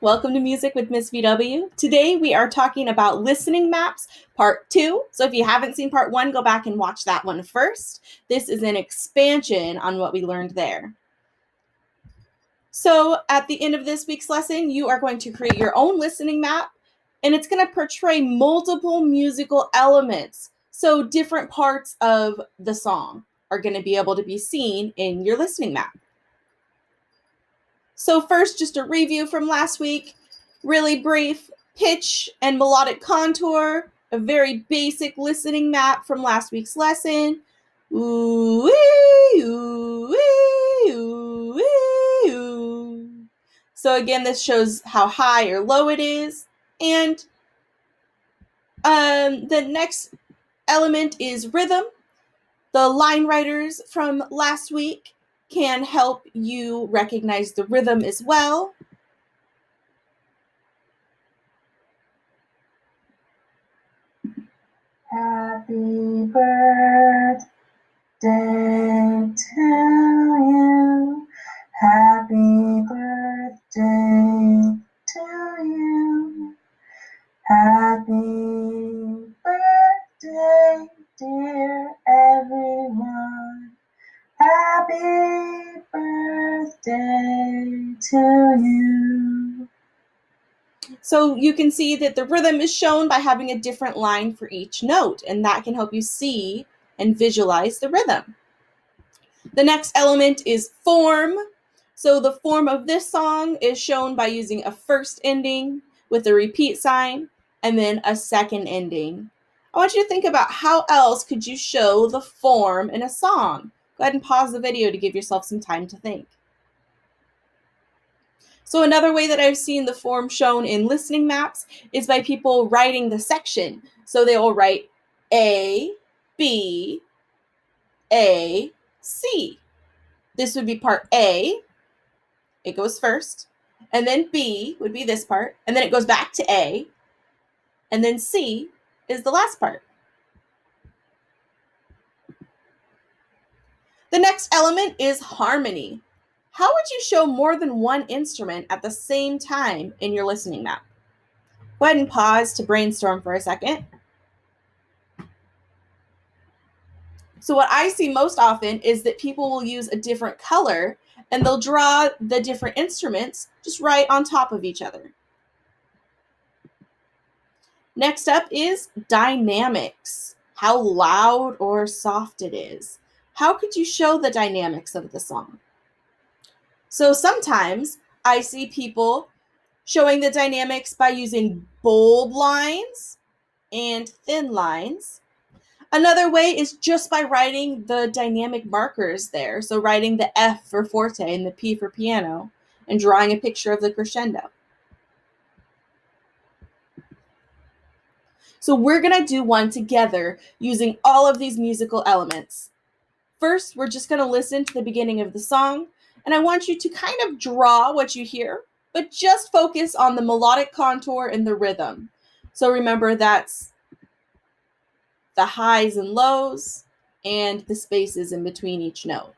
Welcome to Music with Miss VW. Today we are talking about listening maps, part 2. So if you haven't seen part 1, go back and watch that one first. This is an expansion on what we learned there. So at the end of this week's lesson, you are going to create your own listening map, and it's going to portray multiple musical elements. So different parts of the song are going to be able to be seen in your listening map. So first, just a review from last week, really brief: pitch and melodic contour, a very basic listening map from last week's lesson. Ooh, ooh, ooh, ooh, ooh. So again, this shows how high or low it is. And the next element is rhythm. The line writers from last week can help you recognize the rhythm as well. Happy birthday to you. Happy birthday to you. Happy birthday, dear everyone. Happy birthday to you. So you can see that the rhythm is shown by having a different line for each note, and that can help you see and visualize the rhythm. The next element is form. So the form of this song is shown by using a first ending with a repeat sign and then a second ending. I want you to think about how else could you show the form in a song. Go ahead and pause the video to give yourself some time to think. So another way that I've seen the form shown in listening maps is by people writing the section. So they will write A, B, A, C. This would be part A. It goes first. And then B would be this part. And then it goes back to A. And then C is the last part. The next element is harmony. How would you show more than one instrument at the same time in your listening map? Go ahead and pause to brainstorm for a second. So what I see most often is that people will use a different color and they'll draw the different instruments just right on top of each other. Next up is dynamics. How loud or soft it is. How could you show the dynamics of the song? So sometimes I see people showing the dynamics by using bold lines and thin lines. Another way is just by writing the dynamic markers there. So writing the F for forte and the P for piano and drawing a picture of the crescendo. So we're going to do one together using all of these musical elements. First, we're just going to listen to the beginning of the song, and I want you to kind of draw what you hear, but just focus on the melodic contour and the rhythm. So remember, that's the highs and lows and the spaces in between each note.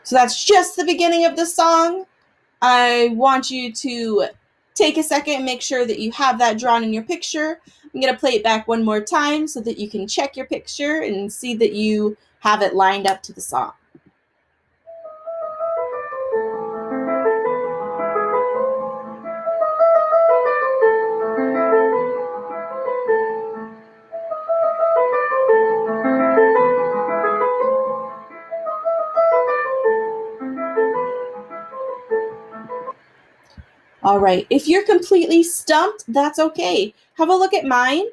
So that's just the beginning of the song. I want you to take a second and make sure that you have that drawn in your picture. I'm going to play it back one more time so that you can check your picture and see that you have it lined up to the song. All right, if you're completely stumped, that's okay. Have a look at mine.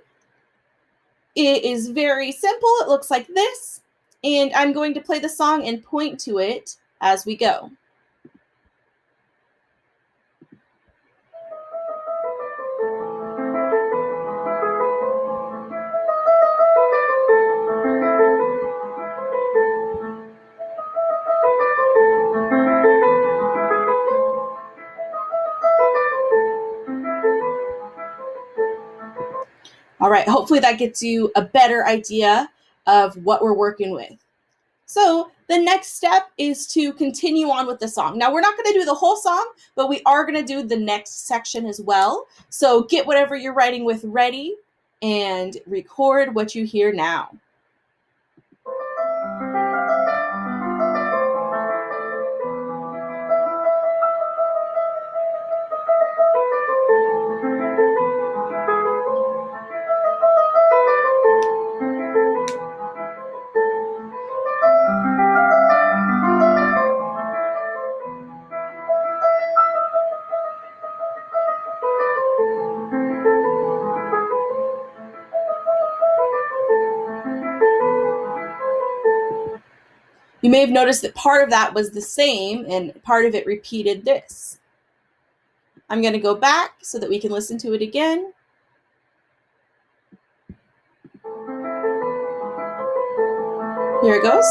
It is very simple. It looks like this, and I'm going to play the song and point to it as we go. right, hopefully that gets you a better idea of what we're working with. So the next step is to continue on with the song. Now, we're not going to do the whole song, but we are going to do the next section as well. So get whatever you're writing with ready and record what you hear now. You may have noticed that part of that was the same and part of it repeated this. I'm going to go back so that we can listen to it again. Here it goes.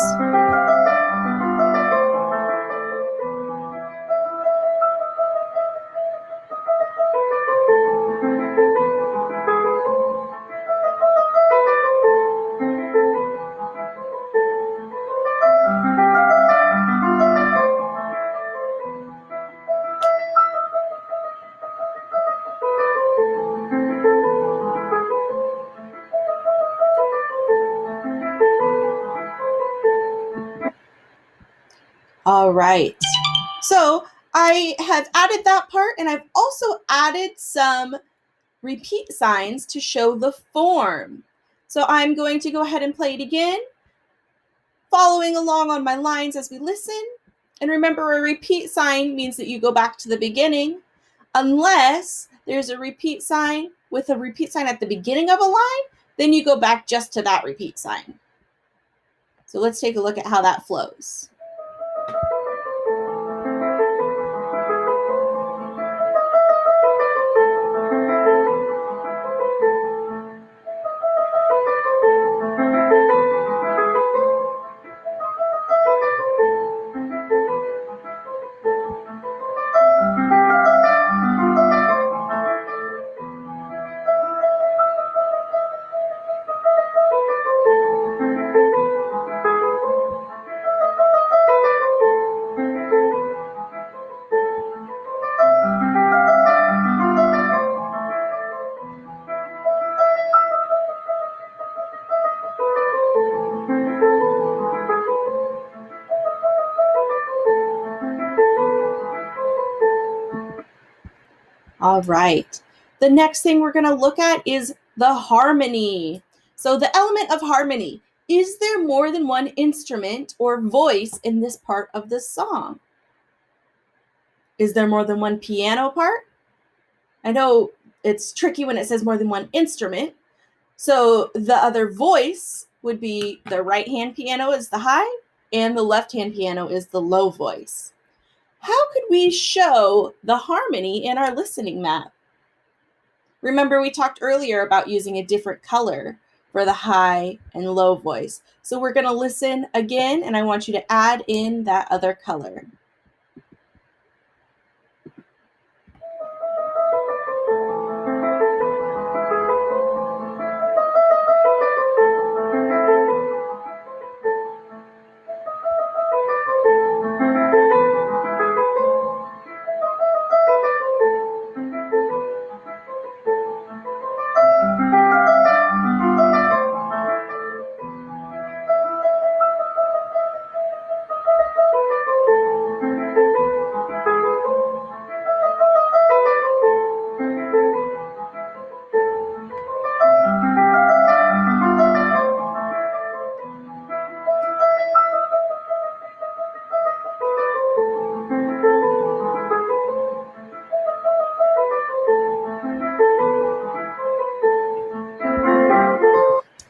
All right. So I have added that part, and I've also added some repeat signs to show the form. So I'm going to go ahead and play it again, following along on my lines as we listen. And remember, a repeat sign means that you go back to the beginning, unless there's a repeat sign with a repeat sign at the beginning of a line, then you go back just to that repeat sign. So let's take a look at how that flows. All right. The next thing we're going to look at is the harmony. So the element of harmony. Is there more than one instrument or voice in this part of the song? Is there more than one piano part? I know it's tricky when it says more than one instrument. So the other voice would be the right-hand piano is the high and the left-hand piano is the low voice. How could we show the harmony in our listening map? Remember, we talked earlier about using a different color for the high and low voice. So we're going to listen again, and I want you to add in that other color.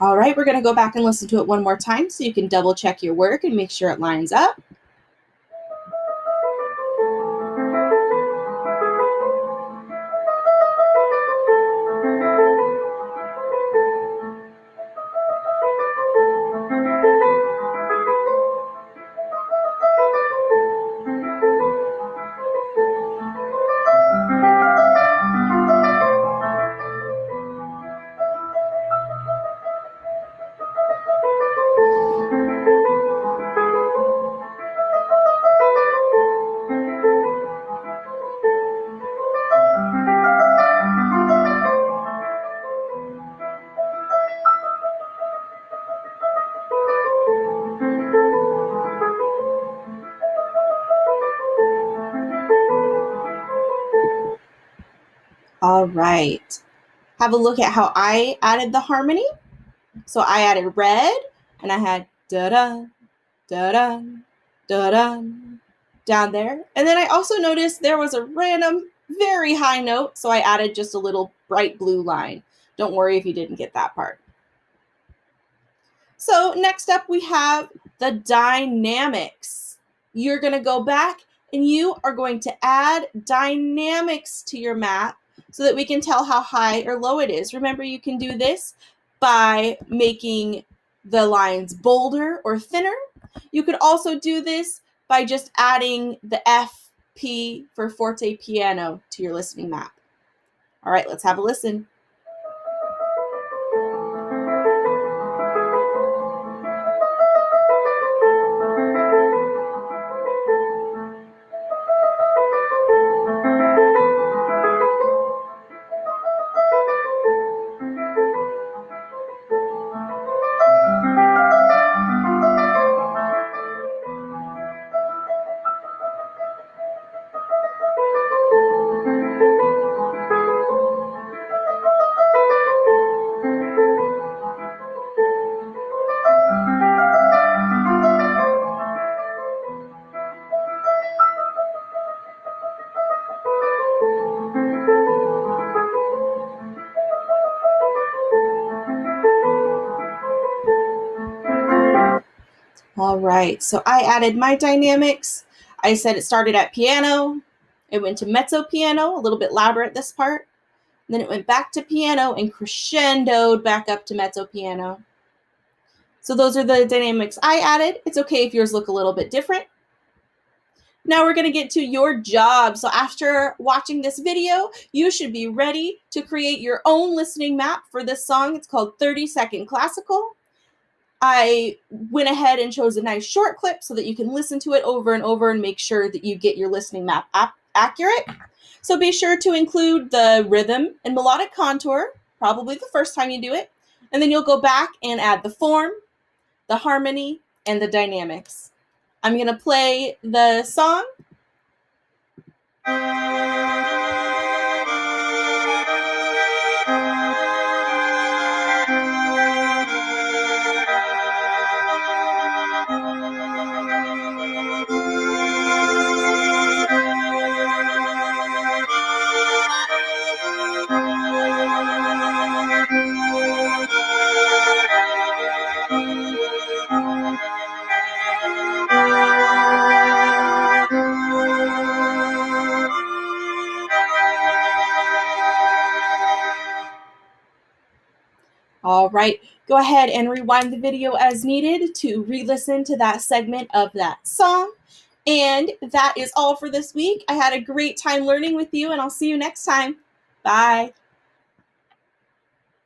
All right, we're going to go back and listen to it one more time so you can double check your work and make sure it lines up. All right. Have a look at how I added the harmony. So I added red, and I had da-da, da-da, da-da down there. And then I also noticed there was a random, very high note, so I added just a little bright blue line. Don't worry if you didn't get that part. So next up, we have the dynamics. You're going to go back and you are going to add dynamics to your map so that we can tell how high or low it is. Remember, you can do this by making the lines bolder or thinner. You could also do this by just adding the FP for forte piano to your listening map. All right, let's have a listen. All right, so I added my dynamics. I said it started at piano, it went to mezzo piano, a little bit louder at this part, and then it went back to piano and crescendoed back up to mezzo piano. So those are the dynamics I added. It's okay if yours look a little bit different. Now we're going to get to your job. So after watching this video, you should be ready to create your own listening map for this song. It's called 30 Second Classical. I went ahead and chose a nice short clip so that you can listen to it over and over and make sure that you get your listening map accurate. So be sure to include the rhythm and melodic contour, probably the first time you do it. And then you'll go back and add the form, the harmony, and the dynamics. I'm going to play the song. All right, go ahead and rewind the video as needed to re-listen to that segment of that song. And that is all for this week. I had a great time learning with you, and I'll see you next time. Bye.